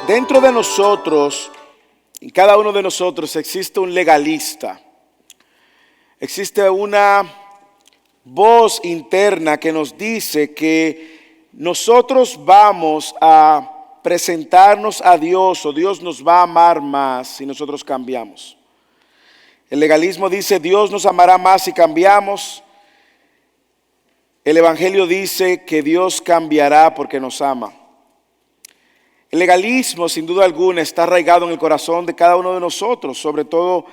Dentro de nosotros, en cada uno de nosotros existe un legalista. Existe una voz interna que nos dice que nosotros vamos a presentarnos a Dios o Dios nos va a amar más si nosotros cambiamos. El legalismo dice Dios nos amará más si cambiamos. El Evangelio dice que Dios cambiará porque nos ama. El legalismo, sin duda alguna, está arraigado en el corazón de cada uno de nosotros, sobre todo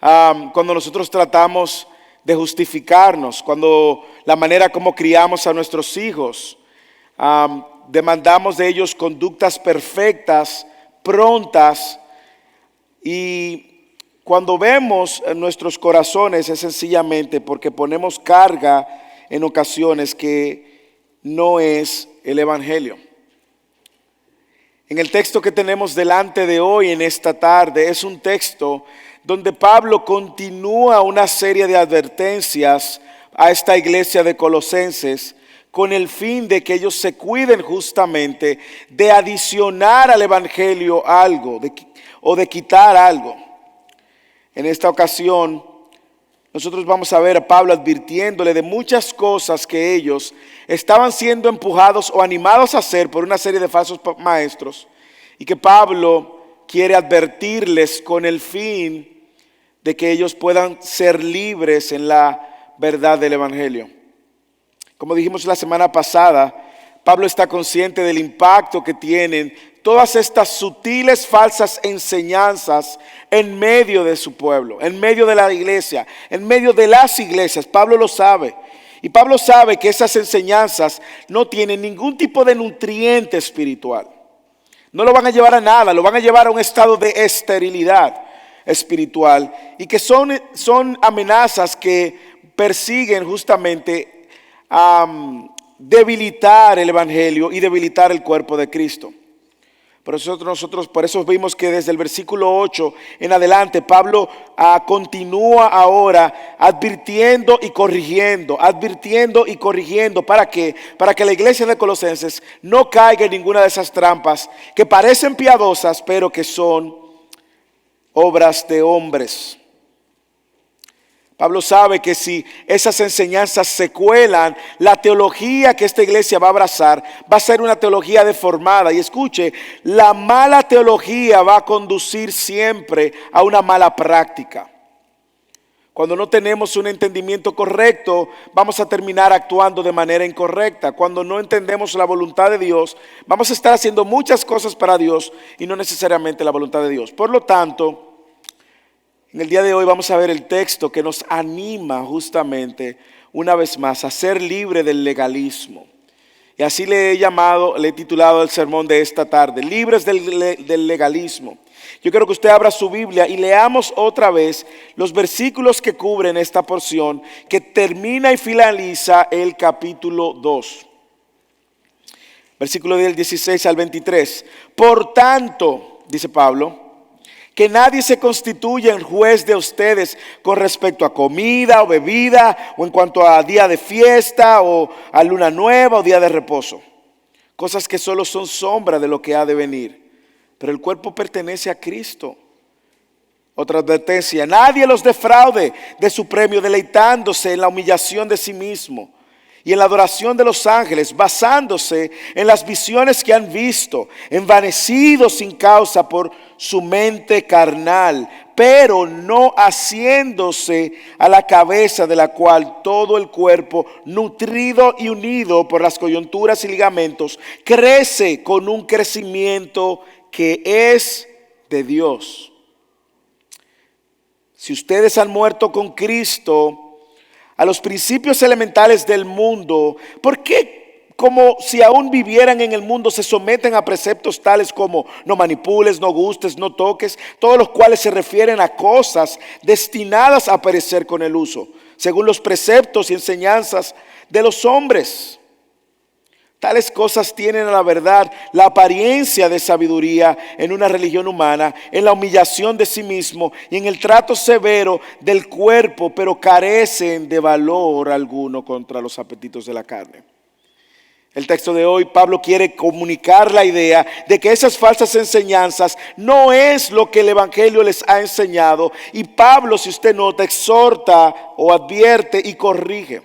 cuando nosotros tratamos de justificarnos, cuando la manera como criamos a nuestros hijos, demandamos de ellos conductas perfectas, prontas, y cuando vemos en nuestros corazones es sencillamente porque ponemos carga en ocasiones que no es el Evangelio. En el texto que tenemos delante de hoy en esta tarde es un texto donde Pablo continúa una serie de advertencias a esta iglesia de Colosenses con el fin de que ellos se cuiden justamente de adicionar al Evangelio algo o de quitar algo. En esta ocasión nosotros vamos a ver a Pablo advirtiéndole de muchas cosas que ellos estaban siendo empujados o animados a hacer por una serie de falsos maestros y que Pablo quiere advertirles con el fin de que ellos puedan ser libres en la verdad del Evangelio. Como dijimos la semana pasada, Pablo está consciente del impacto que tienen todas estas sutiles falsas enseñanzas en medio de su pueblo, en medio de la iglesia, en medio de las iglesias. Pablo lo sabe. Y Pablo sabe que esas enseñanzas no tienen ningún tipo de nutriente espiritual. No lo van a llevar a nada, lo van a llevar a un estado de esterilidad espiritual. Y que son amenazas que persiguen justamente debilitar el Evangelio y debilitar el cuerpo de Cristo. Por eso vimos que desde el versículo 8 en adelante Pablo continúa ahora advirtiendo y corrigiendo. ¿Para qué? Para que la iglesia de Colosenses no caiga en ninguna de esas trampas que parecen piadosas pero que son obras de hombres. Pablo sabe que si esas enseñanzas se cuelan, la teología que esta iglesia va a abrazar va a ser una teología deformada. Y escuche, la mala teología va a conducir siempre a una mala práctica. Cuando no tenemos un entendimiento correcto, vamos a terminar actuando de manera incorrecta. Cuando no entendemos la voluntad de Dios, vamos a estar haciendo muchas cosas para Dios y no necesariamente la voluntad de Dios. Por lo tanto, en el día de hoy vamos a ver el texto que nos anima justamente una vez más a ser libre del legalismo. Y así le he titulado el sermón de esta tarde, libres del legalismo. Yo quiero que usted abra su Biblia y leamos otra vez los versículos que cubren esta porción que termina y finaliza el capítulo 2. Versículo del 16 al 23. Por tanto, dice Pablo, que nadie se constituya en juez de ustedes con respecto a comida o bebida o en cuanto a día de fiesta o a luna nueva o día de reposo. Cosas que solo son sombra de lo que ha de venir. Pero el cuerpo pertenece a Cristo. Otra advertencia, nadie los defraude de su premio deleitándose en la humillación de sí mismo y en la adoración de los ángeles, basándose en las visiones que han visto, envanecidos sin causa por su mente carnal, pero no haciéndose a la cabeza de la cual todo el cuerpo, nutrido y unido por las coyunturas y ligamentos, crece con un crecimiento que es de Dios. Si ustedes han muerto con Cristo a los principios elementales del mundo, ¿por qué, como si aún vivieran en el mundo, se someten a preceptos tales como no manipules, no gustes, no toques, todos los cuales se refieren a cosas destinadas a perecer con el uso, según los preceptos y enseñanzas de los hombres? Tales cosas tienen a la verdad la apariencia de sabiduría en una religión humana, en la humillación de sí mismo y en el trato severo del cuerpo, pero carecen de valor alguno contra los apetitos de la carne. El texto de hoy, Pablo quiere comunicar la idea de que esas falsas enseñanzas no es lo que el Evangelio les ha enseñado. Y Pablo, si usted nota, exhorta o advierte y corrige.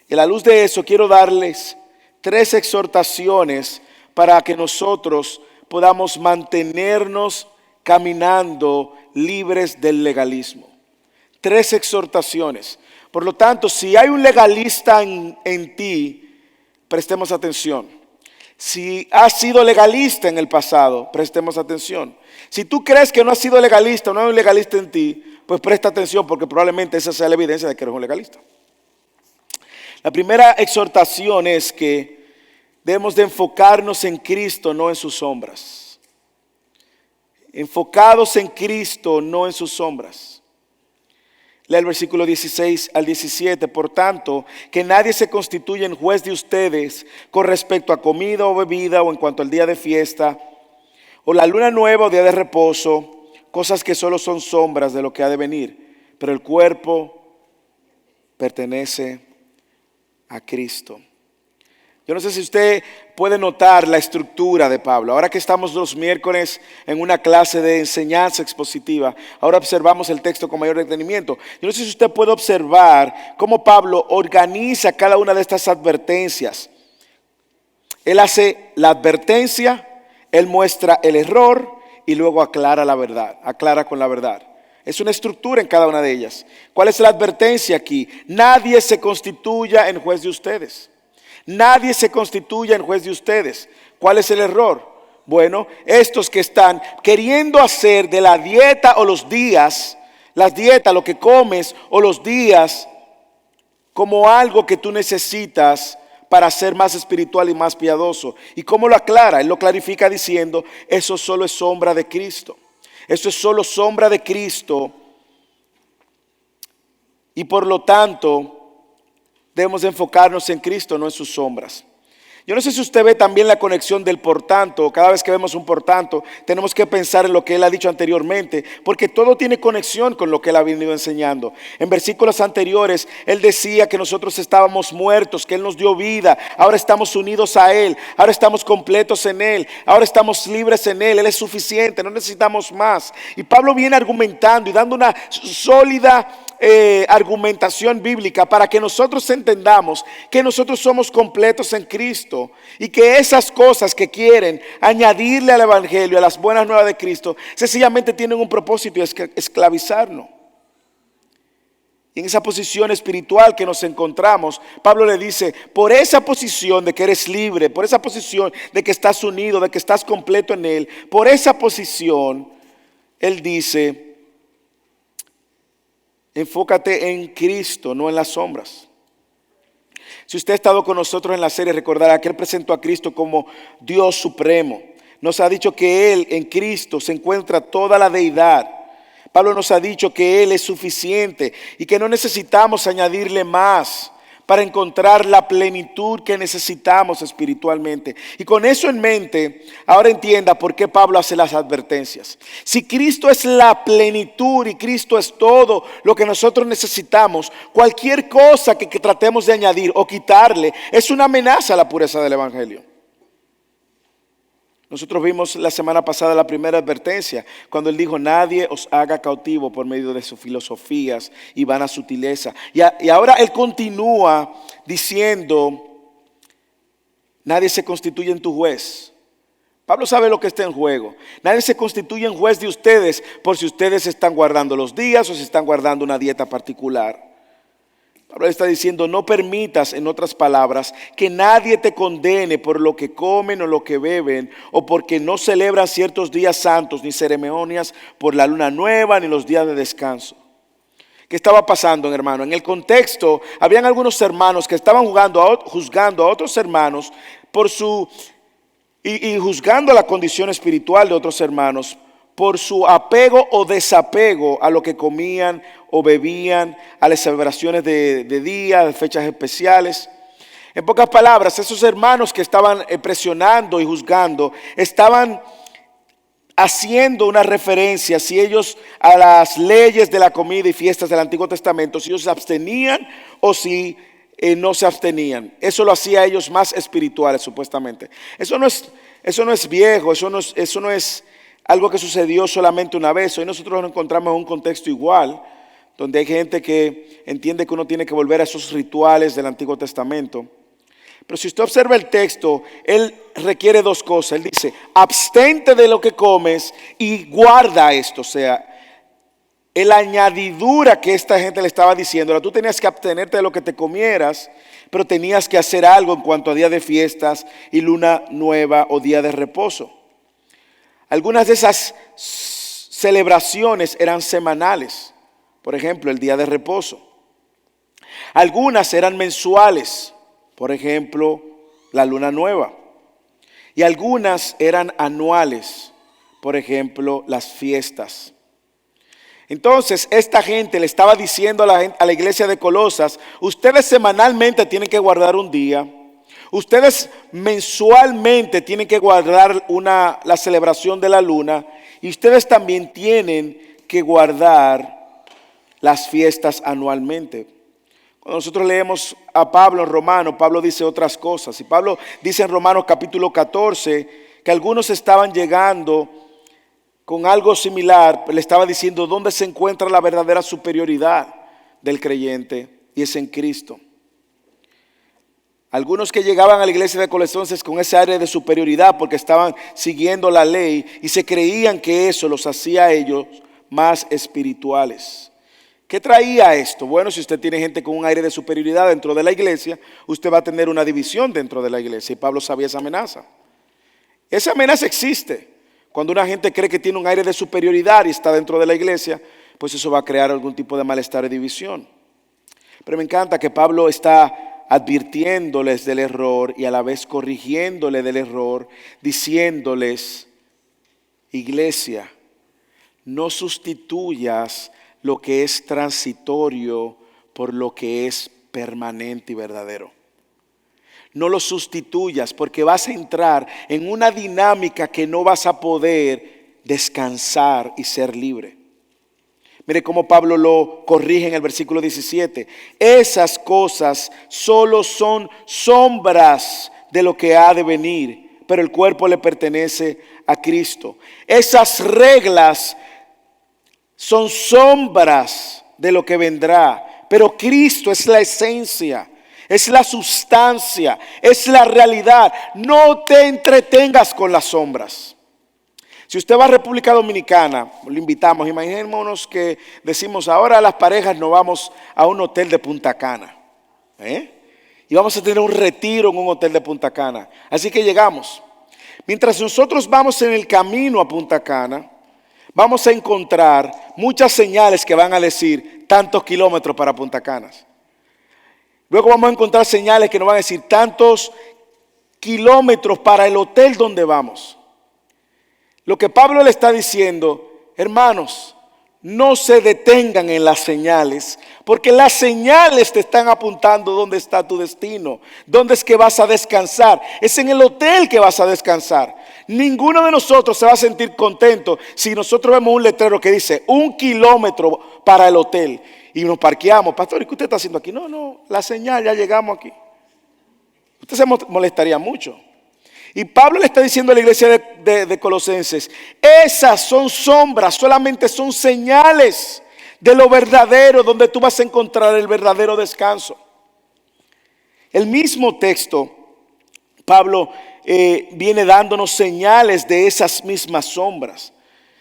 Y a la luz de eso quiero darles 3 exhortaciones para que nosotros podamos mantenernos caminando libres del legalismo. 3 exhortaciones. Por lo tanto, si hay un legalista en ti, prestemos atención. Si has sido legalista en el pasado, prestemos atención. Si tú crees que no has sido legalista o no hay un legalista en ti, pues presta atención porque probablemente esa sea la evidencia de que eres un legalista. La primera exhortación es que debemos de enfocarnos en Cristo, no en sus sombras. Enfocados en Cristo, no en sus sombras. Lea el versículo 16 al 17. Por tanto, que nadie se constituya en juez de ustedes con respecto a comida o bebida o en cuanto al día de fiesta o la luna nueva o día de reposo, cosas que solo son sombras de lo que ha de venir. Pero el cuerpo pertenece a Cristo. Yo no sé si usted puede notar la estructura de Pablo. Ahora que estamos los miércoles en una clase de enseñanza expositiva, ahora observamos el texto con mayor detenimiento. Yo no sé si usted puede observar cómo Pablo organiza cada una de estas advertencias. Él hace la advertencia, él muestra el error y luego aclara la verdad, aclara con la verdad. Es una estructura en cada una de ellas. ¿Cuál es la advertencia aquí? Nadie se constituya en juez de ustedes. Nadie se constituya en juez de ustedes. ¿Cuál es el error? Bueno, estos que están queriendo hacer de la dieta o los días, las dietas, lo que comes o los días, como algo que tú necesitas para ser más espiritual y más piadoso. ¿Y cómo lo aclara? Él lo clarifica diciendo, eso solo es sombra de Cristo. Eso es solo sombra de Cristo. Y por lo tanto, debemos enfocarnos en Cristo, no en sus sombras. Yo no sé si usted ve también la conexión del por tanto. Cada vez que vemos un por tanto, tenemos que pensar en lo que él ha dicho anteriormente, porque todo tiene conexión con lo que él ha venido enseñando. En versículos anteriores, él decía que nosotros estábamos muertos, que él nos dio vida, ahora estamos unidos a él, ahora estamos completos en él, ahora estamos libres en él es suficiente, no necesitamos más. Y Pablo viene argumentando y dando una sólida argumentación bíblica para que nosotros entendamos que nosotros somos completos en Cristo y que esas cosas que quieren añadirle al evangelio, a las buenas nuevas de Cristo, sencillamente tienen un propósito y es esclavizarnos. Y en esa posición espiritual que nos encontramos, Pablo le dice, por esa posición de que eres libre, por esa posición de que estás unido, de que estás completo en él, por esa posición, él dice, enfócate en Cristo, no en las sombras. Si usted ha estado con nosotros en la serie, recordará que él presentó a Cristo como Dios supremo. Nos ha dicho que él, en Cristo, se encuentra toda la deidad. Pablo nos ha dicho que él es suficiente y que no necesitamos añadirle más para encontrar la plenitud que necesitamos espiritualmente. Y con eso en mente, ahora entienda por qué Pablo hace las advertencias. Si Cristo es la plenitud y Cristo es todo lo que nosotros necesitamos, cualquier cosa que tratemos de añadir o quitarle es una amenaza a la pureza del evangelio. Nosotros vimos la semana pasada la primera advertencia, cuando él dijo, nadie os haga cautivo por medio de sus filosofías y vana sutileza. Y ahora él continúa diciendo, nadie se constituye en tu juez. Pablo sabe lo que está en juego. Nadie se constituye en juez de ustedes por si ustedes están guardando los días o si están guardando una dieta particular. Pablo está diciendo, no permitas, en otras palabras, que nadie te condene por lo que comen o lo que beben, o porque no celebran ciertos días santos, ni ceremonias por la luna nueva, ni los días de descanso. ¿Qué estaba pasando, hermano? En el contexto, habían algunos hermanos que estaban juzgando a otros hermanos por y juzgando la condición espiritual de otros hermanos por su apego o desapego a lo que comían o bebían, a las celebraciones de días, de fechas especiales. En pocas palabras, esos hermanos que estaban presionando y juzgando, estaban haciendo una referencia, si ellos a las leyes de la comida y fiestas del Antiguo Testamento, si ellos se abstenían o si no se abstenían. Eso lo hacía a ellos más espirituales, supuestamente. Eso no es viejo, eso no es algo que sucedió solamente una vez. Hoy nosotros nos encontramos en un contexto igual, donde hay gente que entiende que uno tiene que volver a esos rituales del Antiguo Testamento. Pero si usted observa el texto, él requiere dos cosas. Él dice, abstente de lo que comes y guarda esto. O sea, la añadidura que esta gente le estaba diciendo, tú tenías que abstenerte de lo que te comieras, pero tenías que hacer algo en cuanto a día de fiestas y luna nueva o día de reposo. Algunas de esas celebraciones eran semanales. Por ejemplo, el día de reposo. Algunas eran mensuales, por ejemplo, la luna nueva. Y algunas eran anuales, por ejemplo, las fiestas. Entonces, esta gente le estaba diciendo a la iglesia de Colosas, ustedes semanalmente tienen que guardar un día, ustedes mensualmente tienen que guardar la celebración de la luna, y ustedes también tienen que guardar las fiestas anualmente. Cuando nosotros leemos a Pablo en Romanos, Pablo dice otras cosas. Y Pablo dice en Romanos capítulo 14 que algunos estaban llegando con algo similar. Le estaba diciendo dónde se encuentra la verdadera superioridad del creyente, y es en Cristo. Algunos que llegaban a la iglesia de Colosenses con ese aire de superioridad porque estaban siguiendo la ley y se creían que eso los hacía a ellos más espirituales. ¿Qué traía esto? Bueno, si usted tiene gente con un aire de superioridad dentro de la iglesia, usted va a tener una división dentro de la iglesia. Y Pablo sabía esa amenaza. Esa amenaza existe. Cuando una gente cree que tiene un aire de superioridad y está dentro de la iglesia, pues eso va a crear algún tipo de malestar y división. Pero me encanta que Pablo está advirtiéndoles del error y a la vez corrigiéndole del error, diciéndoles, iglesia, no sustituyas lo que es transitorio por lo que es permanente y verdadero. No lo sustituyas porque vas a entrar en una dinámica que no vas a poder descansar y ser libre. Mire cómo Pablo lo corrige en el versículo 17. Esas cosas solo son sombras de lo que ha de venir, pero el cuerpo le pertenece a Cristo. Esas reglas son sombras de lo que vendrá, pero Cristo es la esencia, es la sustancia, es la realidad. No te entretengas con las sombras. Si usted va a República Dominicana, lo invitamos, imaginémonos que decimos, ahora las parejas nos vamos a un hotel de Punta Cana, y vamos a tener un retiro en un hotel de Punta Cana. Así que llegamos. Mientras nosotros vamos en el camino a Punta Cana, vamos a encontrar muchas señales que van a decir tantos kilómetros para Punta Cana. Luego vamos a encontrar señales que nos van a decir tantos kilómetros para el hotel donde vamos. Lo que Pablo le está diciendo, hermanos, no se detengan en las señales, porque las señales te están apuntando dónde está tu destino, dónde es que vas a descansar. Es en el hotel que vas a descansar. Ninguno de nosotros se va a sentir contento si nosotros vemos un letrero que dice 1 kilómetro para el hotel y nos parqueamos. Pastor, ¿y qué usted está haciendo aquí? No, la señal, ya llegamos aquí. Usted se molestaría mucho. Y Pablo le está diciendo a la iglesia de Colosenses, esas son sombras, solamente son señales de lo verdadero, donde tú vas a encontrar el verdadero descanso. El mismo texto, Pablo viene dándonos señales de esas mismas sombras.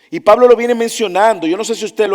Y Pablo lo viene mencionando. Yo no sé si usted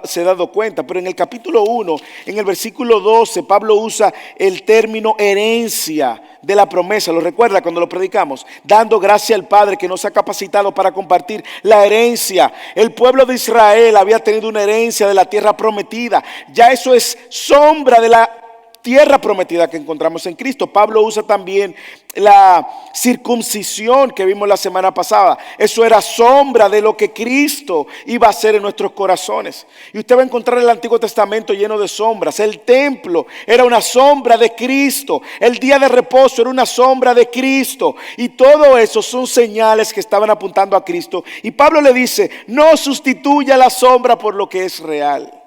se ha dado cuenta, pero en el capítulo 1, en el versículo 12, Pablo usa el término herencia de la promesa. ¿Lo recuerda cuando lo predicamos? Dando gracia al Padre que nos ha capacitado para compartir la herencia. El pueblo de Israel había tenido una herencia de la tierra prometida. Ya eso es sombra de la tierra prometida que encontramos en Cristo. Pablo usa también la circuncisión que vimos la semana pasada. Eso era sombra de lo que Cristo iba a hacer en nuestros corazones. Y usted va a encontrar el Antiguo Testamento lleno de sombras. El templo era una sombra de Cristo. El día de reposo era una sombra de Cristo. Y todo eso son señales que estaban apuntando a Cristo. Y Pablo le dice, no sustituya la sombra por lo que es real.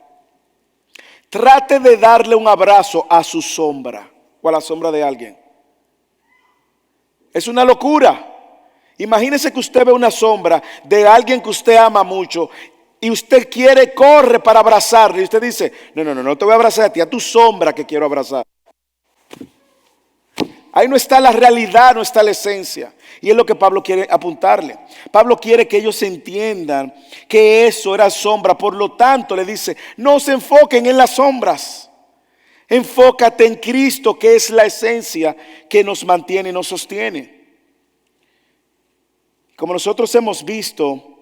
Trate de darle un abrazo a su sombra. o a la sombra de alguien. Es una locura. Imagínese que usted ve una sombra de alguien que usted ama mucho y usted corre para abrazarle y usted dice, no te voy a abrazar a ti, a tu sombra que quiero abrazar. Ahí no está la realidad, no está la esencia. Y es lo que Pablo quiere apuntarle. Pablo quiere que ellos entiendan que eso era sombra. Por lo tanto, le dice, no se enfoquen en las sombras. Enfócate en Cristo, que es la esencia que nos mantiene y nos sostiene. Como nosotros hemos visto,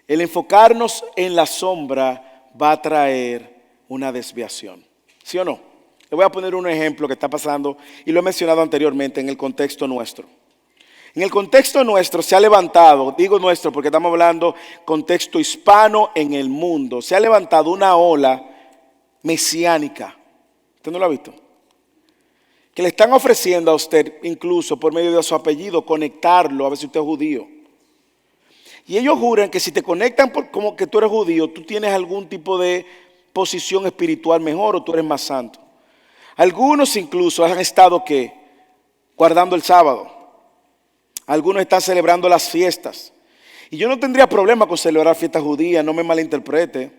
el enfocarnos en la sombra va a traer una desviación. ¿Sí o no? Le voy a poner un ejemplo que está pasando y lo he mencionado anteriormente en el contexto nuestro. En el contexto nuestro se ha levantado, digo nuestro porque estamos hablando contexto hispano en el mundo, se ha levantado una ola mesiánica. ¿Usted no lo ha visto? Que le están ofreciendo a usted, incluso por medio de su apellido, conectarlo, a ver si usted es judío. Y ellos juran que si te conectan como que tú eres judío, tú tienes algún tipo de posición espiritual mejor o tú eres más santo. Algunos incluso han estado guardando el sábado. Algunos están celebrando las fiestas. Y yo no tendría problema con celebrar fiestas judías, no me malinterprete.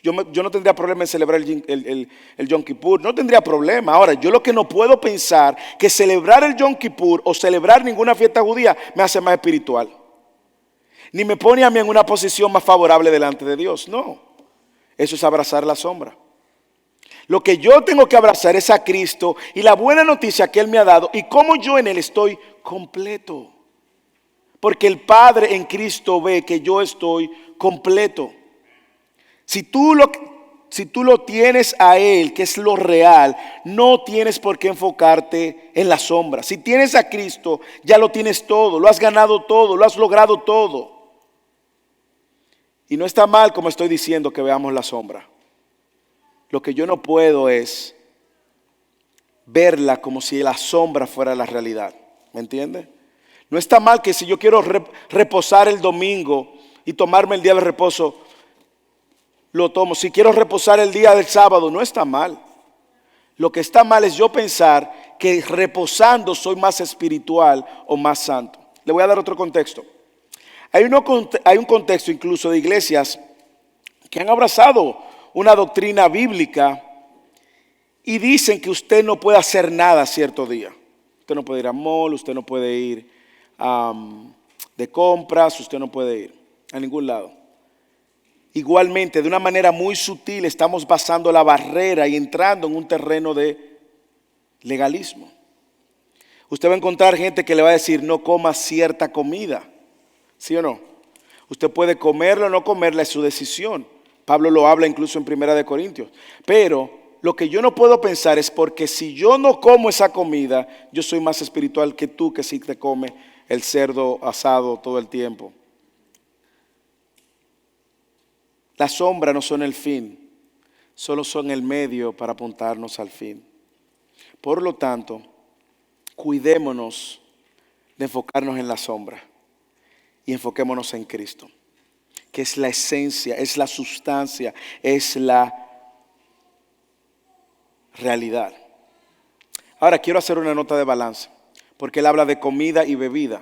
Yo no tendría problema en celebrar el Yom Kippur, no tendría problema. Ahora, yo lo que no puedo pensar que celebrar el Yom Kippur o celebrar ninguna fiesta judía me hace más espiritual. Ni me pone a mí en una posición más favorable delante de Dios, no. Eso es abrazar la sombra. Lo que yo tengo que abrazar es a Cristo y la buena noticia que Él me ha dado y cómo yo en Él estoy completo. Porque el Padre en Cristo ve que yo estoy completo. Si tú lo tienes a Él, que es lo real, no tienes por qué enfocarte en la sombra. Si tienes a Cristo, ya lo tienes todo, lo has ganado todo, lo has logrado todo. Y no está mal, como estoy diciendo, que veamos la sombra. Lo que yo no puedo es verla como si la sombra fuera la realidad. ¿Me entiende? No está mal que si yo quiero reposar el domingo y tomarme el día de reposo, lo tomo. Si quiero reposar el día del sábado, no está mal. Lo que está mal es yo pensar que reposando soy más espiritual o más santo. Le voy a dar otro contexto. Hay un contexto incluso de iglesias que han abrazado una doctrina bíblica y dicen que usted no puede hacer nada cierto día. Usted no puede ir al mall, usted no puede ir de compras, usted no puede ir a ningún lado. Igualmente, de una manera muy sutil, estamos pasando la barrera y entrando en un terreno de legalismo. Usted va a encontrar gente que le va a decir no coma cierta comida, ¿sí o no? Usted puede comerla o no comerla, es su decisión. Pablo lo habla incluso en 1 Corintios. Pero lo que yo no puedo pensar es porque si yo no como esa comida, yo soy más espiritual que tú que sí te come el cerdo asado todo el tiempo. Las sombras no son el fin, solo son el medio para apuntarnos al fin. Por lo tanto, cuidémonos de enfocarnos en la sombra y enfoquémonos en Cristo, que es la esencia, es la sustancia, es la realidad. Ahora quiero hacer una nota de balance, porque él habla de comida y bebida.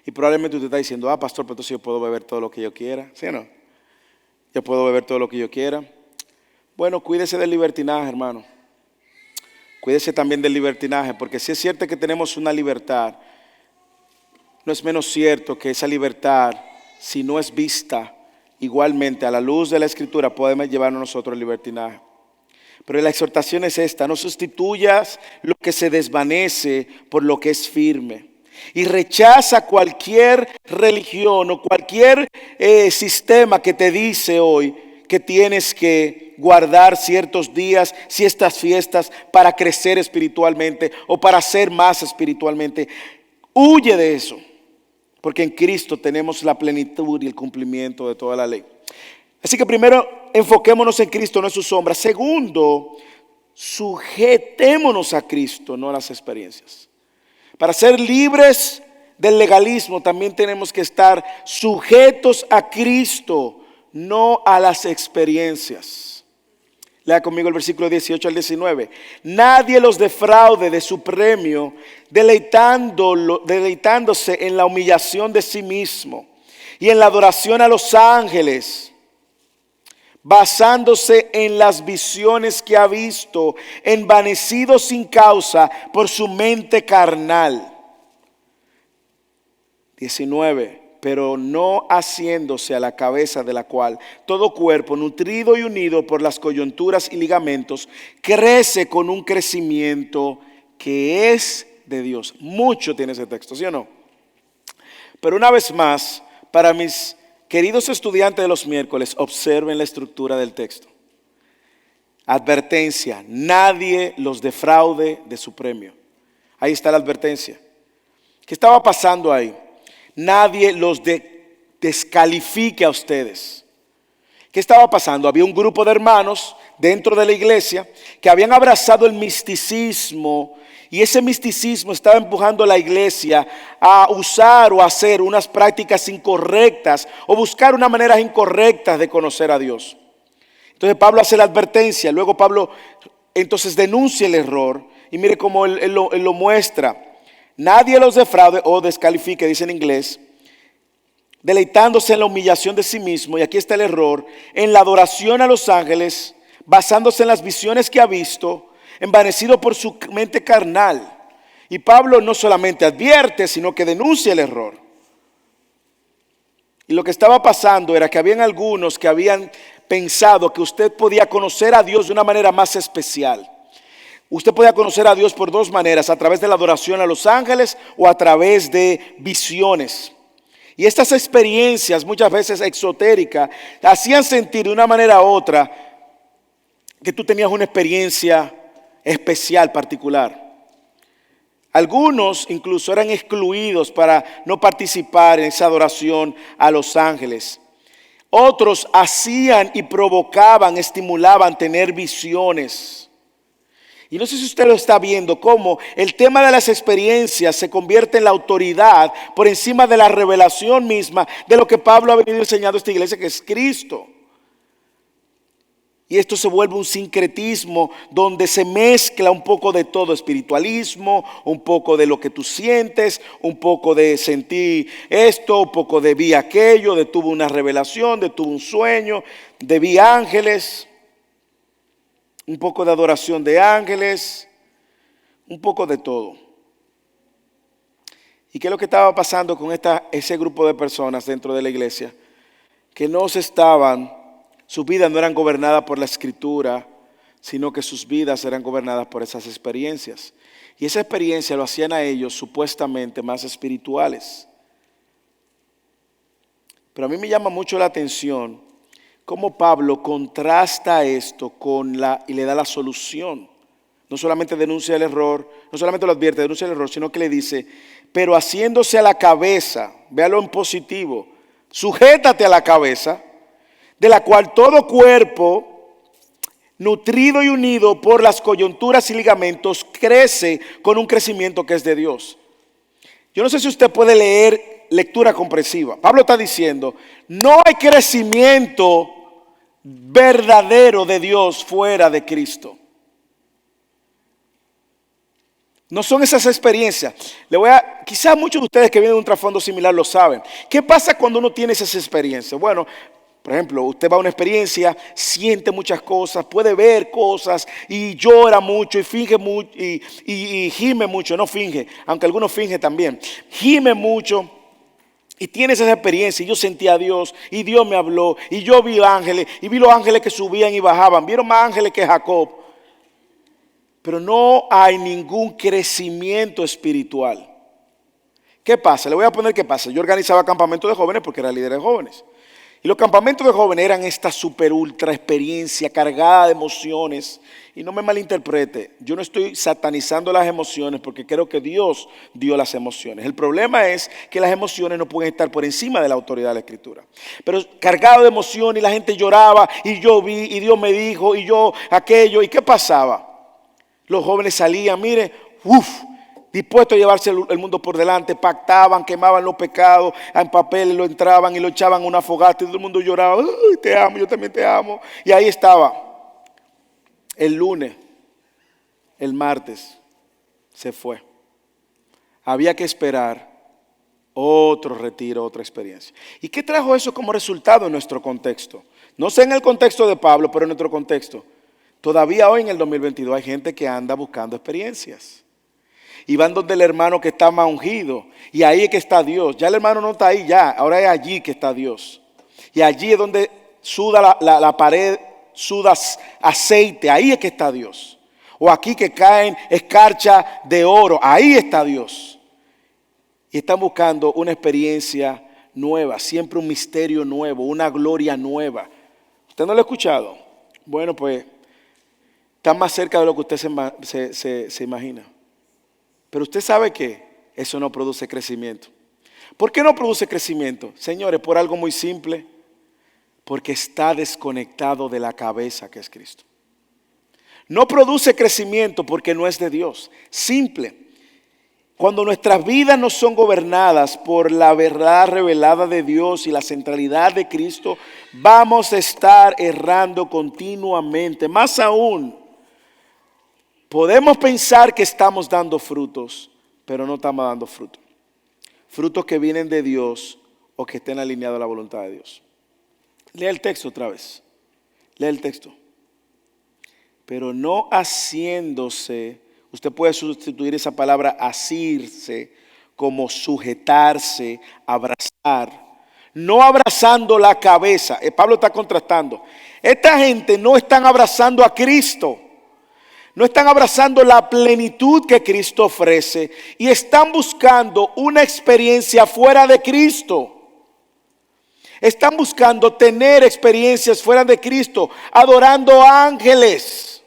Y probablemente usted está diciendo, pastor, pero entonces yo puedo beber todo lo que yo quiera, ¿sí o no? Yo puedo beber todo lo que yo quiera. Bueno, cuídese del libertinaje, hermano. Cuídese también del libertinaje, porque si es cierto que tenemos una libertad, no es menos cierto que esa libertad, si no es vista igualmente a la luz de la Escritura, podemos llevarnos nosotros al libertinaje. Pero la exhortación es esta: no sustituyas lo que se desvanece por lo que es firme. Y rechaza cualquier religión o cualquier sistema que te dice hoy que tienes que guardar ciertos días, ciertas fiestas para crecer espiritualmente o para ser más espiritualmente. Huye de eso, porque en Cristo tenemos la plenitud y el cumplimiento de toda la ley. Así que primero, enfoquémonos en Cristo, no en su sombra. Segundo, sujetémonos a Cristo, no a las experiencias. Para ser libres del legalismo también tenemos que estar sujetos a Cristo, no a las experiencias. Lea conmigo el versículo 18 al 19. Nadie los defraude de su premio, deleitándose en la humillación de sí mismo y en la adoración a los ángeles, basándose en las visiones que ha visto, envanecido sin causa por su mente carnal. 19. Pero no haciéndose a la cabeza, de la cual todo cuerpo, nutrido y unido por las coyunturas y ligamentos, crece con un crecimiento que es de Dios. Mucho tiene ese texto, ¿sí o no? Pero una vez más, para mis queridos estudiantes de los miércoles, observen la estructura del texto. Advertencia: nadie los defraude de su premio. Ahí está la advertencia. ¿Qué estaba pasando ahí? Nadie los descalifique a ustedes. ¿Qué estaba pasando? Había un grupo de hermanos dentro de la iglesia que habían abrazado el misticismo, y ese misticismo estaba empujando a la iglesia a usar o hacer unas prácticas incorrectas o buscar unas maneras incorrectas de conocer a Dios. Entonces Pablo hace la advertencia, luego Pablo entonces denuncia el error, y mire cómo él lo muestra. Nadie los defraude o descalifique, dice en inglés, deleitándose en la humillación de sí mismo, y aquí está el error, en la adoración a los ángeles, basándose en las visiones que ha visto, envanecido por su mente carnal. Y Pablo no solamente advierte, sino que denuncia el error. Y lo que estaba pasando era que habían algunos que habían pensado que usted podía conocer a Dios de una manera más especial. Usted podía conocer a Dios por dos maneras: a través de la adoración a los ángeles o a través de visiones. Y estas experiencias, muchas veces exotéricas, hacían sentir de una manera u otra que tú tenías una experiencia especial, particular. Algunos incluso eran excluidos para no participar en esa adoración a los ángeles. Otros hacían y provocaban, estimulaban tener visiones. Y no sé si usted lo está viendo, cómo el tema de las experiencias se convierte en la autoridad por encima de la revelación misma de lo que Pablo ha venido enseñando a esta iglesia, que es Cristo. Y esto se vuelve un sincretismo donde se mezcla un poco de todo: espiritualismo, un poco de lo que tú sientes, un poco de sentí esto, un poco de vi aquello, de tuve una revelación, de tuve un sueño, de vi ángeles. Un poco de adoración de ángeles, un poco de todo. ¿Y qué es lo que estaba pasando con ese grupo de personas dentro de la iglesia? Que sus vidas no eran gobernadas por la Escritura, sino que sus vidas eran gobernadas por esas experiencias. Y esa experiencia lo hacían a ellos supuestamente más espirituales. Pero a mí me llama mucho la atención cómo Pablo contrasta esto y le da la solución. No solamente denuncia el error, no solamente lo advierte, denuncia el error, sino que le dice: pero haciéndose a la cabeza, véalo en positivo, sujétate a la cabeza, de la cual todo cuerpo, nutrido y unido por las coyunturas y ligamentos, crece con un crecimiento que es de Dios. Yo no sé si usted puede leer lectura comprensiva. Pablo está diciendo: no hay crecimiento verdadero de Dios fuera de Cristo. No son esas experiencias. Quizás muchos de ustedes que vienen de un trasfondo similar lo saben. ¿Qué pasa cuando uno tiene esas experiencias? Bueno, por ejemplo, usted va a una experiencia, siente muchas cosas, puede ver cosas y llora mucho y finge mucho y gime mucho, no finge, aunque algunos fingen también. Gime mucho. Y tienes esa experiencia: y yo sentí a Dios, y Dios me habló, y yo vi ángeles, y vi los ángeles que subían y bajaban, vieron más ángeles que Jacob. Pero no hay ningún crecimiento espiritual. ¿Qué pasa? Le voy a poner qué pasa. Yo organizaba campamentos de jóvenes porque era líder de jóvenes. Y los campamentos de jóvenes eran esta super ultra experiencia cargada de emociones. Y no me malinterprete, yo no estoy satanizando las emociones porque creo que Dios dio las emociones. El problema es que las emociones no pueden estar por encima de la autoridad de la Escritura. Pero cargado de emoción, y la gente lloraba, y yo vi, y Dios me dijo, y yo aquello. ¿Y qué pasaba? Los jóvenes salían, mire, dispuestos a llevarse el mundo por delante, pactaban, quemaban los pecados en papel, lo entraban y lo echaban a una fogata y todo el mundo lloraba: ¡ay, te amo, yo también te amo! Y ahí estaba. El lunes, el martes, se fue. Había que esperar otro retiro, otra experiencia. ¿Y qué trajo eso como resultado en nuestro contexto? No sé en el contexto de Pablo, pero en nuestro contexto. Todavía hoy en el 2022 hay gente que anda buscando experiencias. Y van donde el hermano que está más ungido. Y ahí es que está Dios. Ya el hermano no está ahí ya. Ahora es allí que está Dios. Y allí es donde suda la pared, suda aceite. Ahí es que está Dios. O aquí que caen escarcha de oro. Ahí está Dios. Y están buscando una experiencia nueva. Siempre un misterio nuevo. Una gloria nueva. ¿Usted no lo ha escuchado? Bueno, pues está más cerca de lo que usted se imagina. Pero usted sabe que eso no produce crecimiento. ¿Por qué no produce crecimiento? Señores, por algo muy simple. Porque está desconectado de la cabeza que es Cristo. No produce crecimiento porque no es de Dios. Simple. Cuando nuestras vidas no son gobernadas por la verdad revelada de Dios y la centralidad de Cristo, vamos a estar errando continuamente. Más aún, podemos pensar que estamos dando frutos, pero no estamos dando frutos. Frutos que vienen de Dios o que estén alineados a la voluntad de Dios. Lea el texto otra vez. Lea el texto. Pero no haciéndose, usted puede sustituir esa palabra asirse como sujetarse, abrazar. No abrazando la cabeza. Pablo está contrastando. Esta gente no están abrazando a Cristo. No están abrazando la plenitud que Cristo ofrece y están buscando una experiencia fuera de Cristo. Están buscando tener experiencias fuera de Cristo, adorando ángeles.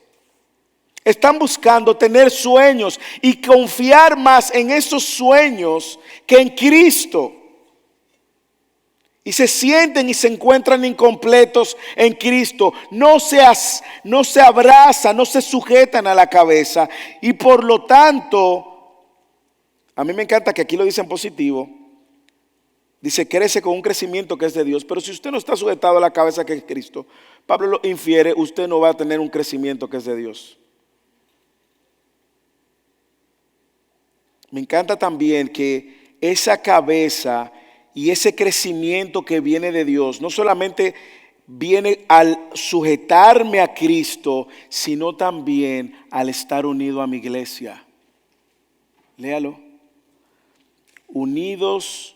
Están buscando tener sueños y confiar más en esos sueños que en Cristo. Y se sienten y se encuentran incompletos en Cristo. No se abrazan, no se sujetan a la cabeza. Y por lo tanto, a mí me encanta que aquí lo dice en positivo. Dice, crece con un crecimiento que es de Dios. Pero si usted no está sujetado a la cabeza que es Cristo, Pablo lo infiere, usted no va a tener un crecimiento que es de Dios. Me encanta también que esa cabeza y ese crecimiento que viene de Dios, no solamente viene al sujetarme a Cristo, sino también al estar unido a mi iglesia. Léalo. Unidos,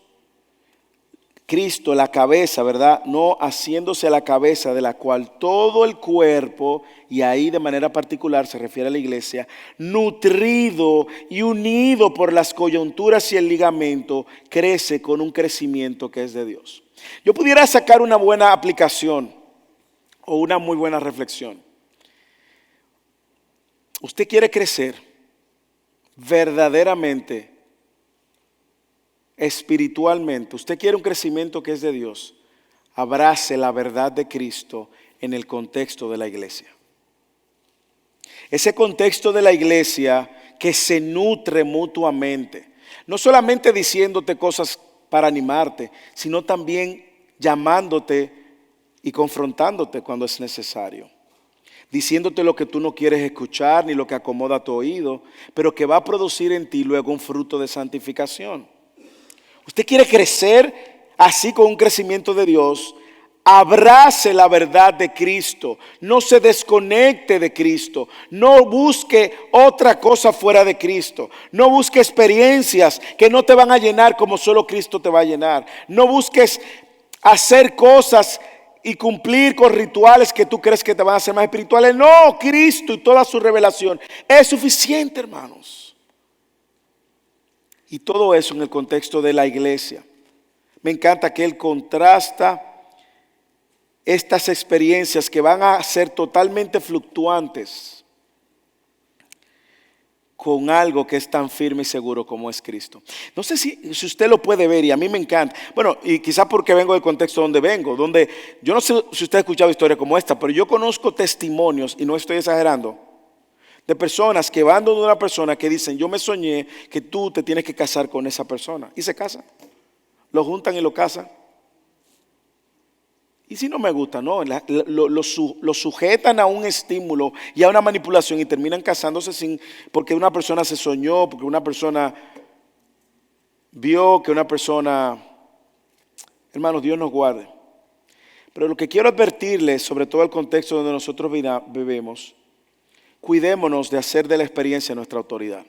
Cristo, la cabeza, ¿verdad? No haciéndose la cabeza de la cual todo el cuerpo, y ahí de manera particular se refiere a la iglesia, nutrido y unido por las coyunturas y el ligamento, crece con un crecimiento que es de Dios. Yo pudiera sacar una buena aplicación o una muy buena reflexión. Usted quiere crecer verdaderamente espiritualmente, usted quiere un crecimiento que es de Dios, abrace la verdad de Cristo en el contexto de la iglesia. Ese contexto de la iglesia que se nutre mutuamente, no solamente diciéndote cosas para animarte, sino también llamándote y confrontándote cuando es necesario. Diciéndote lo que tú no quieres escuchar ni lo que acomoda tu oído, pero que va a producir en ti luego un fruto de santificación. Usted quiere crecer así con un crecimiento de Dios. Abrace la verdad de Cristo. No se desconecte de Cristo. No busque otra cosa fuera de Cristo. No busque experiencias que no te van a llenar como solo Cristo te va a llenar. No busques hacer cosas y cumplir con rituales que tú crees que te van a hacer más espirituales. No, Cristo y toda su revelación es suficiente, hermanos. Y todo eso en el contexto de la iglesia. Me encanta que él contrasta estas experiencias que van a ser totalmente fluctuantes con algo que es tan firme y seguro como es Cristo. No sé si usted lo puede ver y a mí me encanta. Bueno, y quizás porque vengo del contexto donde vengo, donde yo no sé si usted ha escuchado historias como esta, pero yo conozco testimonios, y no estoy exagerando, de personas que van donde una persona que dicen, yo me soñé que tú te tienes que casar con esa persona. Y se casan. Lo juntan y lo casan. ¿Y si no me gusta? No, lo sujetan a un estímulo y a una manipulación y terminan casándose porque una persona se soñó, porque una persona vio que una persona... Hermanos, Dios nos guarde. Pero lo que quiero advertirles, sobre todo el contexto donde nosotros vivimos, cuidémonos de hacer de la experiencia nuestra autoridad.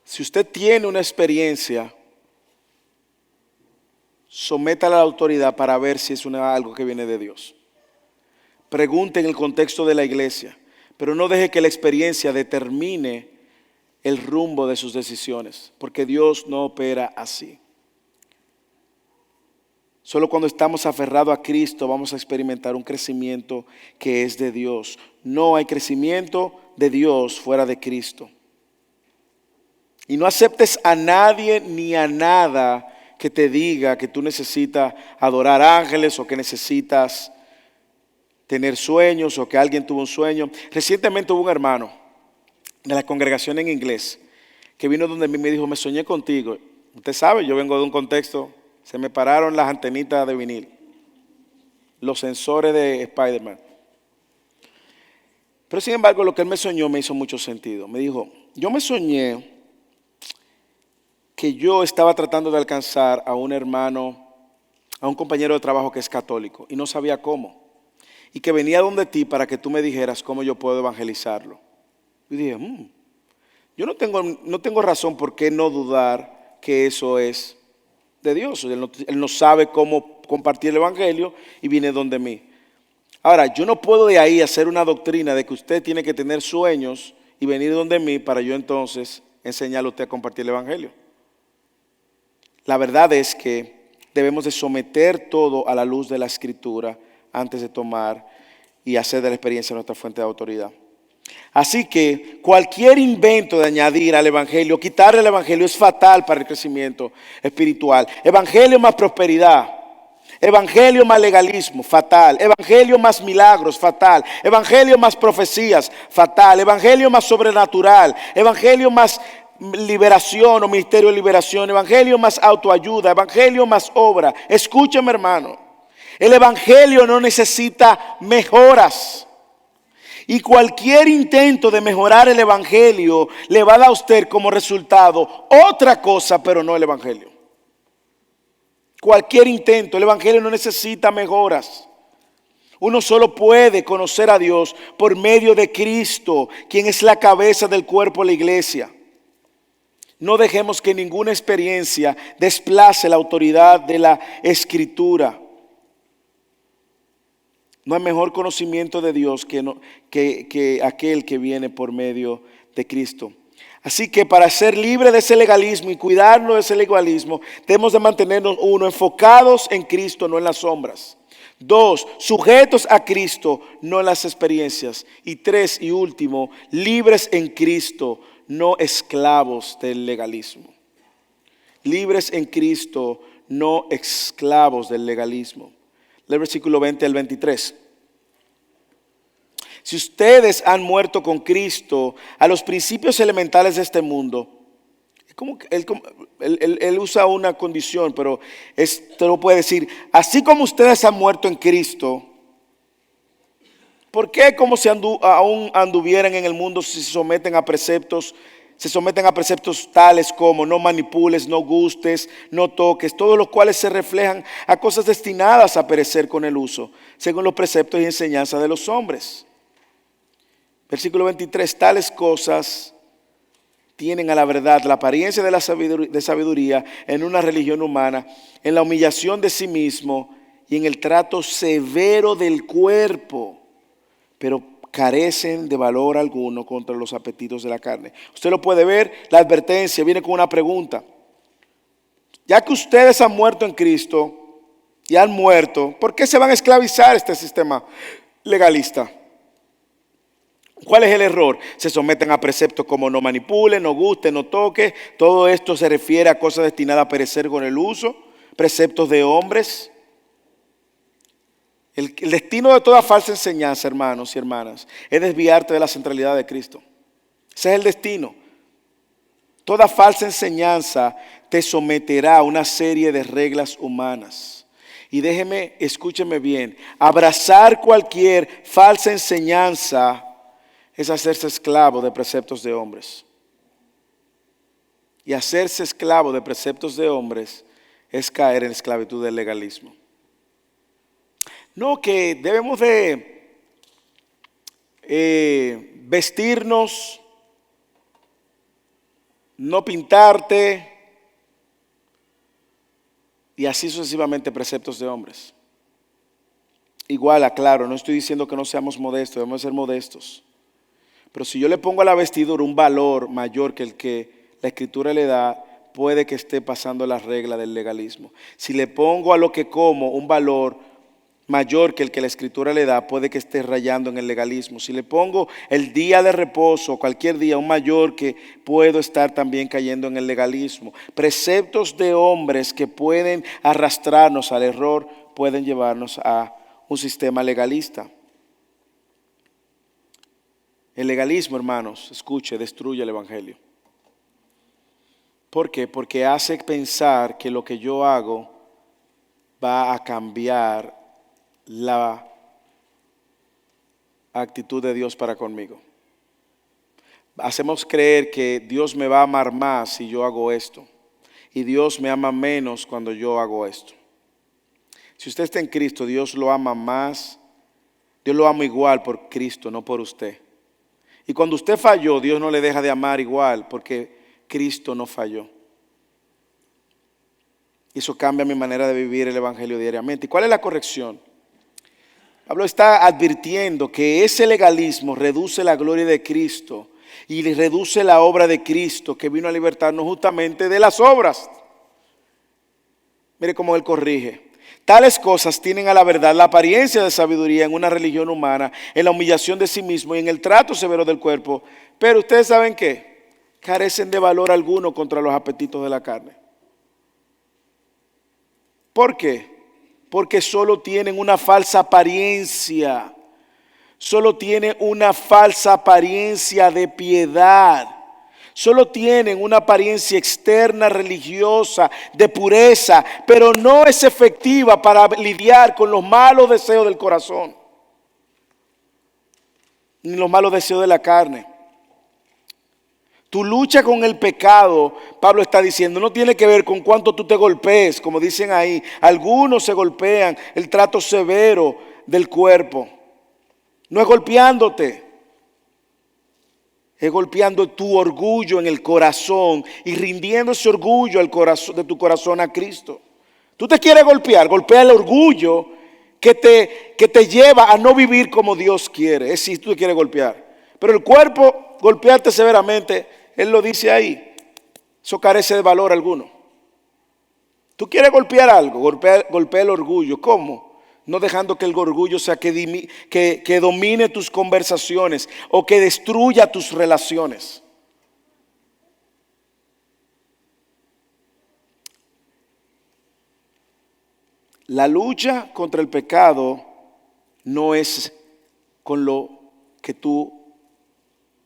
Si usted tiene una experiencia, sométala a la autoridad para ver si es algo que viene de Dios. Pregunte en el contexto de la iglesia, pero no deje que la experiencia determine el rumbo de sus decisiones, porque Dios no opera así. Solo cuando estamos aferrados a Cristo vamos a experimentar un crecimiento que es de Dios. No hay crecimiento de Dios fuera de Cristo. Y no aceptes a nadie ni a nada que te diga que tú necesitas adorar ángeles o que necesitas tener sueños o que alguien tuvo un sueño. Recientemente hubo un hermano de la congregación en inglés que vino donde mí y me dijo, me soñé contigo. Usted sabe, yo vengo de un contexto, se me pararon las antenitas de vinil, los sensores de Spider-Man. Pero sin embargo, lo que él me soñó me hizo mucho sentido. Me dijo, yo me soñé que yo estaba tratando de alcanzar a un hermano, a un compañero de trabajo que es católico y no sabía cómo. Y que venía donde ti para que tú me dijeras cómo yo puedo evangelizarlo. Y dije, yo no tengo razón por qué no dudar que eso es de Dios. Él no sabe cómo compartir el evangelio y viene donde mí. Ahora, yo no puedo de ahí hacer una doctrina de que usted tiene que tener sueños y venir donde mí para yo entonces enseñarle a usted a compartir el evangelio. La verdad es que debemos de someter todo a la luz de la Escritura antes de tomar y hacer de la experiencia nuestra fuente de autoridad. Así que cualquier invento de añadir al evangelio, quitarle el evangelio es fatal para el crecimiento espiritual. Evangelio más prosperidad, evangelio más legalismo, fatal. Evangelio más milagros, fatal. Evangelio más profecías, fatal. Evangelio más sobrenatural, evangelio más liberación o ministerio de liberación, evangelio más autoayuda, evangelio más obra. Escúcheme, hermano, el evangelio no necesita mejoras. Y cualquier intento de mejorar el evangelio le va a dar a usted como resultado otra cosa, pero no el evangelio. Cualquier intento, el evangelio no necesita mejoras. Uno solo puede conocer a Dios por medio de Cristo, quien es la cabeza del cuerpo de la iglesia. No dejemos que ninguna experiencia desplace la autoridad de la Escritura. No hay mejor conocimiento de Dios que aquel que viene por medio de Cristo. Así que para ser libre de ese legalismo y cuidarnos de ese legalismo, debemos de mantenernos, uno, enfocados en Cristo, no en las sombras. Dos, sujetos a Cristo, no en las experiencias. Y tres, y último, libres en Cristo, no esclavos del legalismo. Libres en Cristo, no esclavos del legalismo. El versículo 20 al 23. Si ustedes han muerto con Cristo a los principios elementales de este mundo, él usa una condición, pero te lo puede decir, así como ustedes han muerto en Cristo, ¿por qué como si aún anduvieran en el mundo si se someten a preceptos tales como no manipules, no gustes, no toques, todos los cuales se reflejan a cosas destinadas a perecer con el uso, según los preceptos y enseñanzas de los hombres? Versículo 23, tales cosas tienen a la verdad la apariencia de sabiduría en una religión humana, en la humillación de sí mismo y en el trato severo del cuerpo, pero carecen de valor alguno contra los apetitos de la carne. Usted lo puede ver, la advertencia viene con una pregunta. Ya que ustedes han muerto en Cristo y han muerto, ¿por qué se van a esclavizar este sistema legalista? ¿Cuál es el error? Se someten a preceptos como no manipule, no guste, no toque. Todo esto se refiere a cosas destinadas a perecer con el uso. Preceptos de hombres. El destino de toda falsa enseñanza, hermanos y hermanas, es desviarte de la centralidad de Cristo. Ese es el destino. Toda falsa enseñanza te someterá a una serie de reglas humanas. Y escúcheme bien, abrazar cualquier falsa enseñanza es hacerse esclavo de preceptos de hombres. Y hacerse esclavo de preceptos de hombres es caer en esclavitud del legalismo. No, que debemos de vestirnos, no pintarte y así sucesivamente preceptos de hombres. Igual, aclaro, no estoy diciendo que no seamos modestos, debemos ser modestos. Pero si yo le pongo a la vestidura un valor mayor que el que la Escritura le da, puede que esté pasando la regla del legalismo. Si le pongo a lo que como un valor mayor que el que la Escritura le da, puede que esté rayando en el legalismo. Si le pongo el día de reposo, cualquier día, un mayor, que puedo estar también cayendo en el legalismo. Preceptos de hombres que pueden arrastrarnos al error, pueden llevarnos a un sistema legalista. El legalismo, hermanos, escuche, destruye el evangelio. ¿Por qué? Porque hace pensar que lo que yo hago va a cambiar la actitud de Dios para conmigo. Hacemos creer que Dios me va a amar más si yo hago esto, y Dios me ama menos cuando yo hago esto. Si usted está en Cristo, Dios lo ama más, Dios lo ama igual por Cristo, no por usted. Y cuando usted falló, Dios no le deja de amar igual porque Cristo no falló. Y eso cambia mi manera de vivir el evangelio diariamente. ¿Y cuál es la corrección? Pablo está advirtiendo que ese legalismo reduce la gloria de Cristo y reduce la obra de Cristo, que vino a libertarnos justamente de las obras. Mire cómo él corrige. Tales cosas tienen a la verdad la apariencia de sabiduría en una religión humana, en la humillación de sí mismo y en el trato severo del cuerpo. Pero ustedes saben qué, carecen de valor alguno contra los apetitos de la carne. ¿Por qué? Porque solo tienen una falsa apariencia. Solo tienen una falsa apariencia de piedad. Solo tienen una apariencia externa religiosa de pureza, pero no es efectiva para lidiar con los malos deseos del corazón, ni los malos deseos de la carne. Tu lucha con el pecado, Pablo está diciendo, no tiene que ver con cuánto tú te golpees, como dicen ahí. Algunos se golpean, el trato severo del cuerpo. No es golpeándote, es golpeando tu orgullo en el corazón y rindiendo ese orgullo al corazón, de tu corazón a Cristo. Tú te quieres golpear, golpea el orgullo que te lleva a no vivir como Dios quiere. Es si tú te quieres golpear. Pero el cuerpo, golpearte severamente, él lo dice ahí, eso carece de valor alguno. Tú quieres golpear algo, golpea el orgullo. ¿Cómo? No dejando que el orgullo sea que domine tus conversaciones o que destruya tus relaciones. La lucha contra el pecado no es con lo que tú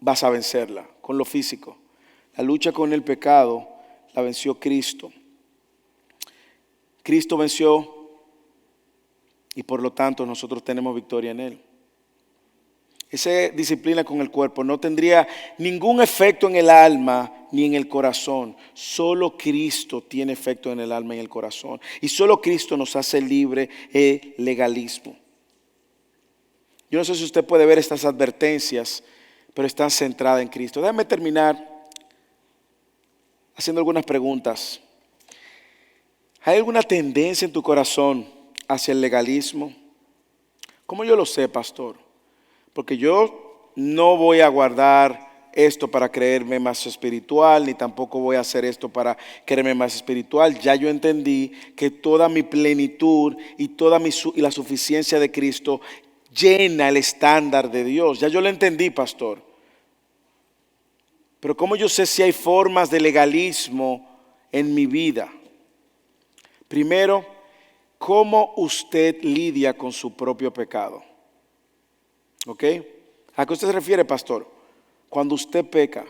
vas a vencerla, con lo físico. La lucha con el pecado la venció Cristo. Cristo venció y por lo tanto nosotros tenemos victoria en Él. Esa disciplina con el cuerpo no tendría ningún efecto en el alma ni en el corazón. Solo Cristo tiene efecto en el alma y en el corazón. Y solo Cristo nos hace libre el legalismo. Yo no sé si usted puede ver estas advertencias, pero están centradas en Cristo. Déjame terminar haciendo algunas preguntas. ¿Hay alguna tendencia en tu corazón hacia el legalismo? ¿Cómo yo lo sé, pastor? Porque yo no voy a guardar esto para creerme más espiritual, ni tampoco voy a hacer esto para creerme más espiritual. Ya yo entendí que toda mi plenitud y la suficiencia de Cristo llena el estándar de Dios. Ya yo lo entendí, pastor. Pero ¿cómo yo sé si hay formas de legalismo en mi vida? Primero, ¿cómo usted lidia con su propio pecado? ¿Ok? ¿A qué usted se refiere, pastor? Cuando usted peca,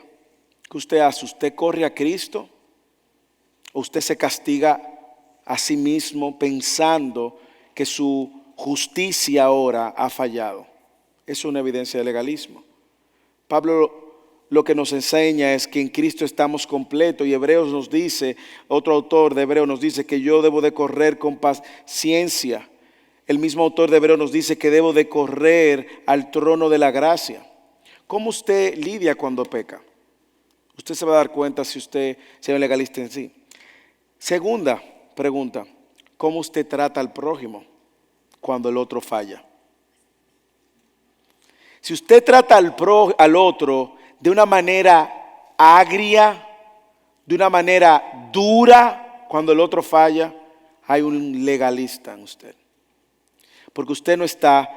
¿qué usted hace? ¿Usted corre a Cristo? ¿O usted se castiga a sí mismo pensando que su justicia ahora ha fallado. Es una evidencia de legalismo. Pablo lo que nos enseña es que en Cristo estamos completos, y Hebreos nos dice, otro autor de Hebreos nos dice que yo debo de correr con paciencia. El mismo autor de Hebreos nos dice que debo de correr al trono de la gracia. ¿Cómo usted lidia cuando peca? Usted se va a dar cuenta si usted es un legalista en sí. Segunda pregunta, ¿cómo usted trata al prójimo cuando el otro falla? Si usted trata al otro de una manera agria, de una manera dura, cuando el otro falla, hay un legalista en usted. Porque usted no está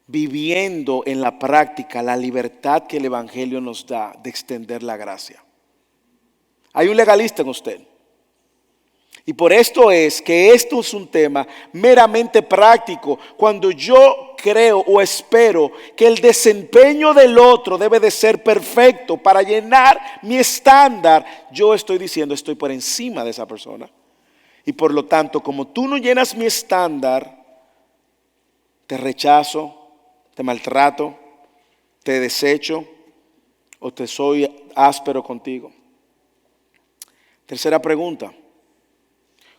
viviendo en la práctica la libertad que el Evangelio nos da de extender la gracia. Hay un legalista en usted. Y por esto es que esto es un tema meramente práctico. Cuando yo creo o espero que el desempeño del otro debe de ser perfecto para llenar mi estándar, yo estoy diciendo estoy por encima de esa persona. Y por lo tanto, como tú no llenas mi estándar, te rechazo, te maltrato, te desecho o te soy áspero contigo. Tercera pregunta.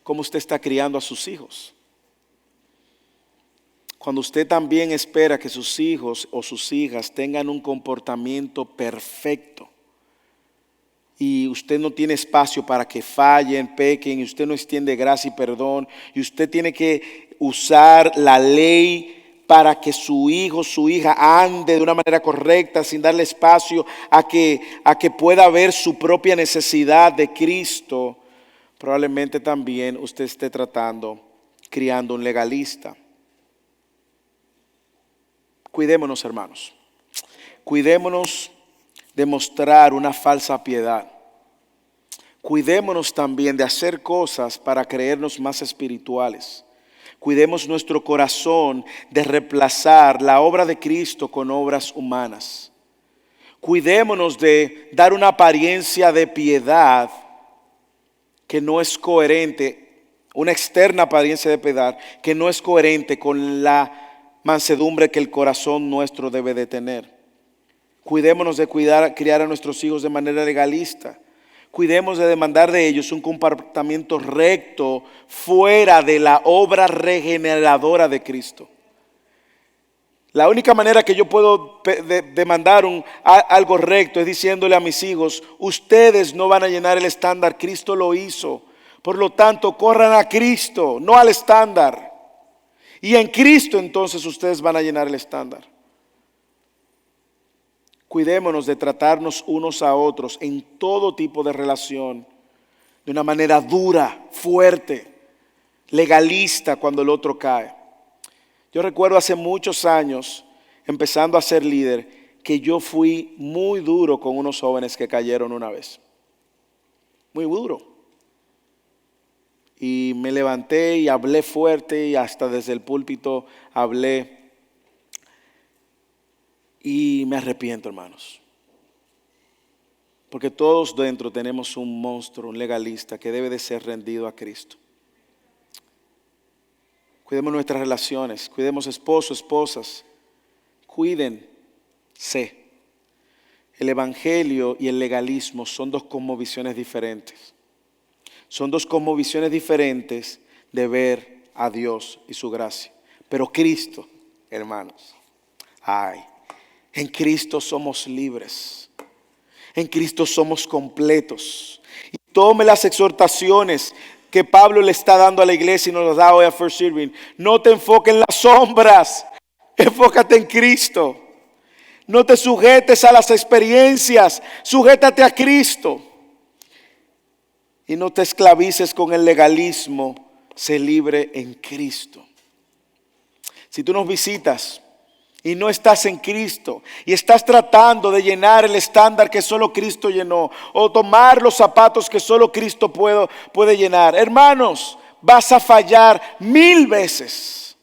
¿Cómo usted está criando a sus hijos? Cuando usted también espera que sus hijos o sus hijas tengan un comportamiento perfecto y usted no tiene espacio para que fallen, pequen, y usted no extiende gracia y perdón, y usted tiene que usar la ley para que su hijo, su hija ande de una manera correcta sin darle espacio a que pueda ver su propia necesidad de Cristo, probablemente también usted esté criando un legalista. Cuidémonos, hermanos. Cuidémonos de mostrar una falsa piedad. Cuidémonos también de hacer cosas para creernos más espirituales. Cuidemos nuestro corazón de reemplazar la obra de Cristo con obras humanas. Cuidémonos de dar una apariencia de piedad que no es coherente, una externa apariencia de piedad que no es coherente con la mansedumbre que el corazón nuestro debe de tener. Cuidémonos de criar a nuestros hijos de manera legalista. Cuidemos de demandar de ellos un comportamiento recto fuera de la obra regeneradora de Cristo. La única manera que yo puedo demandar algo recto es diciéndole a mis hijos, ustedes no van a llenar el estándar, Cristo lo hizo. Por lo tanto, corran a Cristo, no al estándar. Y en Cristo entonces ustedes van a llenar el estándar. Cuidémonos de tratarnos unos a otros en todo tipo de relación, de una manera dura, fuerte, legalista cuando el otro cae. Yo recuerdo hace muchos años, empezando a ser líder, que yo fui muy duro con unos jóvenes que cayeron una vez. Muy duro. Y me levanté y hablé fuerte y hasta desde el púlpito hablé. Y me arrepiento, hermanos. Porque todos dentro tenemos un monstruo, un legalista que debe de ser rendido a Cristo. Cuidemos nuestras relaciones, cuidemos esposos, esposas. Cuídense. El evangelio y el legalismo son dos cosmovisiones diferentes. Son dos cosmovisiones diferentes de ver a Dios y su gracia. Pero Cristo, hermanos, en Cristo somos libres. En Cristo somos completos. Y tome las exhortaciones que Pablo le está dando a la iglesia y nos las da hoy a First Irving. No te enfoques en las sombras, enfócate en Cristo. No te sujetes a las experiencias, sujétate a Cristo. Y no te esclavices con el legalismo, sé libre en Cristo. Si tú nos visitas y no estás en Cristo y estás tratando de llenar el estándar que solo Cristo llenó o tomar los zapatos que solo Cristo puede llenar, hermanos, vas a fallar 1000 veces.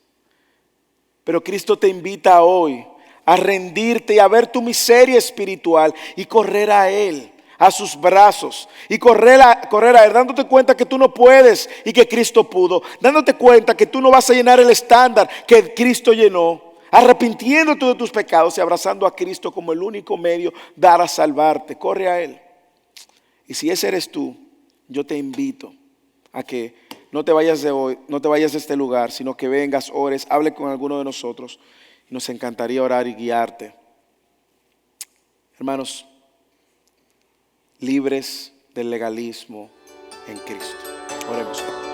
Pero Cristo te invita hoy a rendirte y a ver tu miseria espiritual y correr a Él, a sus brazos y correr a Él, dándote cuenta que tú no puedes y que Cristo pudo, dándote cuenta que tú no vas a llenar el estándar que Cristo llenó, arrepintiéndote de tus pecados y abrazando a Cristo como el único medio para salvarte. Corre a Él. Y si ese eres tú, yo te invito a que no te vayas de hoy, no te vayas de este lugar, sino que vengas, ores, hable con alguno de nosotros. Nos encantaría orar y guiarte. Hermanos, libres del legalismo en Cristo. Oremos.